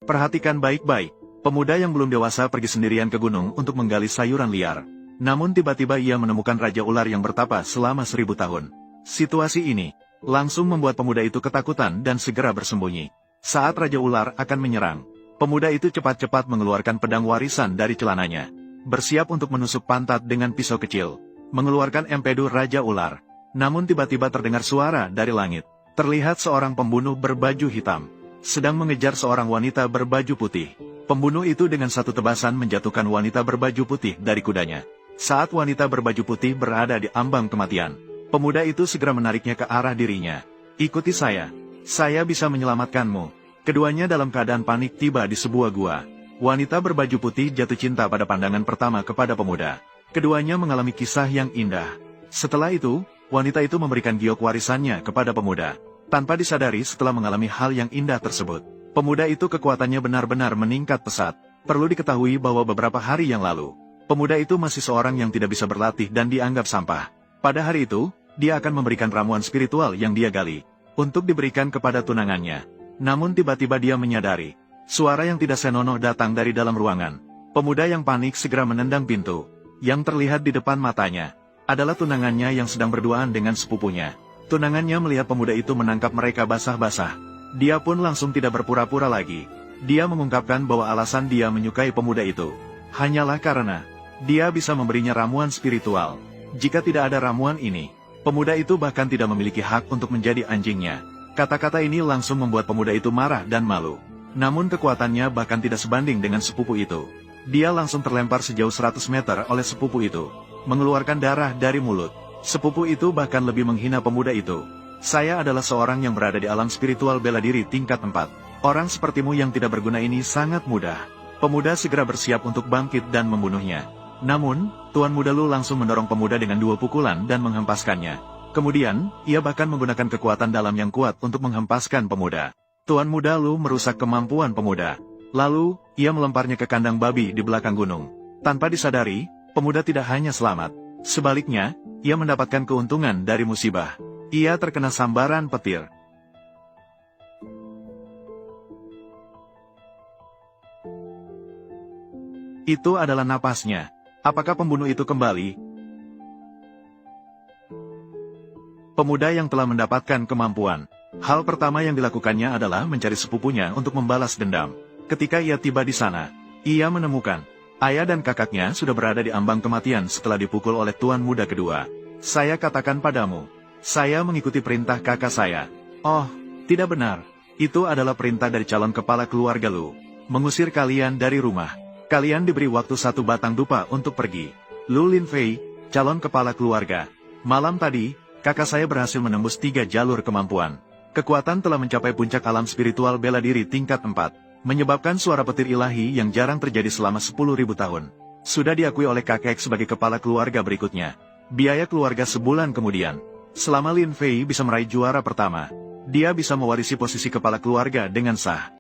Perhatikan baik-baik. Pemuda yang belum dewasa pergi sendirian ke gunung untuk menggali sayuran liar. Namun tiba-tiba ia menemukan Raja Ular yang bertapa selama 1000 tahun. Situasi ini langsung membuat pemuda itu ketakutan dan segera bersembunyi. Saat Raja Ular akan menyerang, pemuda itu cepat-cepat mengeluarkan pedang warisan dari celananya. Bersiap untuk menusuk pantat dengan pisau kecil. Mengeluarkan empedu Raja Ular. Namun tiba-tiba terdengar suara dari langit. Terlihat seorang pembunuh berbaju hitam sedang mengejar seorang wanita berbaju putih. Pembunuh itu dengan satu tebasan menjatuhkan wanita berbaju putih dari kudanya. Saat wanita berbaju putih berada di ambang kematian, pemuda itu segera menariknya ke arah dirinya. "Ikuti saya bisa menyelamatkanmu." Keduanya dalam keadaan panik tiba di sebuah gua. Wanita berbaju putih jatuh cinta pada pandangan pertama kepada pemuda. Keduanya mengalami kisah yang indah. Setelah itu, wanita itu memberikan giok warisannya kepada pemuda. Tanpa disadari setelah mengalami hal yang indah tersebut, pemuda itu kekuatannya benar-benar meningkat pesat. Perlu diketahui bahwa beberapa hari yang lalu, pemuda itu masih seorang yang tidak bisa berlatih dan dianggap sampah. Pada hari itu, dia akan memberikan ramuan spiritual yang dia gali untuk diberikan kepada tunangannya. Namun tiba-tiba dia menyadari, suara yang tidak senonoh datang dari dalam ruangan. Pemuda yang panik segera menendang pintu. Yang terlihat di depan matanya adalah tunangannya yang sedang berduaan dengan sepupunya. Tunangannya melihat pemuda itu menangkap mereka basah-basah. Dia pun langsung tidak berpura-pura lagi. Dia mengungkapkan bahwa alasan dia menyukai pemuda itu hanyalah karena dia bisa memberinya ramuan spiritual. Jika tidak ada ramuan ini, pemuda itu bahkan tidak memiliki hak untuk menjadi anjingnya. Kata-kata ini langsung membuat pemuda itu marah dan malu. Namun kekuatannya bahkan tidak sebanding dengan sepupu itu. Dia langsung terlempar sejauh 100 meter oleh sepupu itu, mengeluarkan darah dari mulut. Sepupu itu bahkan lebih menghina pemuda itu. "Saya adalah seorang yang berada di alam spiritual bela diri tingkat 4. Orang sepertimu yang tidak berguna ini sangat mudah." Pemuda segera bersiap untuk bangkit dan membunuhnya. Namun, Tuan Muda Lu langsung mendorong pemuda dengan 2 pukulan dan menghempaskannya. Kemudian, ia bahkan menggunakan kekuatan dalam yang kuat untuk menghempaskan pemuda. Tuan Muda Lu merusak kemampuan pemuda. Lalu, ia melemparnya ke kandang babi di belakang gunung. Tanpa disadari, pemuda tidak hanya selamat. Sebaliknya, ia mendapatkan keuntungan dari musibah. Ia terkena sambaran petir. Itu adalah napasnya. Apakah pembunuh itu kembali? Pemuda yang telah mendapatkan kemampuan. Hal pertama yang dilakukannya adalah mencari sepupunya untuk membalas dendam. Ketika ia tiba di sana, ia menemukan ayah dan kakaknya sudah berada di ambang kematian setelah dipukul oleh Tuan Muda kedua. "Saya katakan padamu, saya mengikuti perintah kakak saya." "Oh, tidak benar. Itu adalah perintah dari calon kepala keluarga Lu. Mengusir kalian dari rumah. Kalian diberi waktu 1 batang dupa untuk pergi." Lu Linfei, calon kepala keluarga. "Malam tadi, kakak saya berhasil menembus 3 jalur kemampuan. Kekuatan telah mencapai puncak alam spiritual bela diri tingkat 4. Menyebabkan suara petir ilahi yang jarang terjadi selama 10.000 tahun. Sudah diakui oleh kakek sebagai kepala keluarga berikutnya. Biaya keluarga sebulan kemudian. Selama Lin Fei bisa meraih juara pertama, dia bisa mewarisi posisi kepala keluarga dengan sah.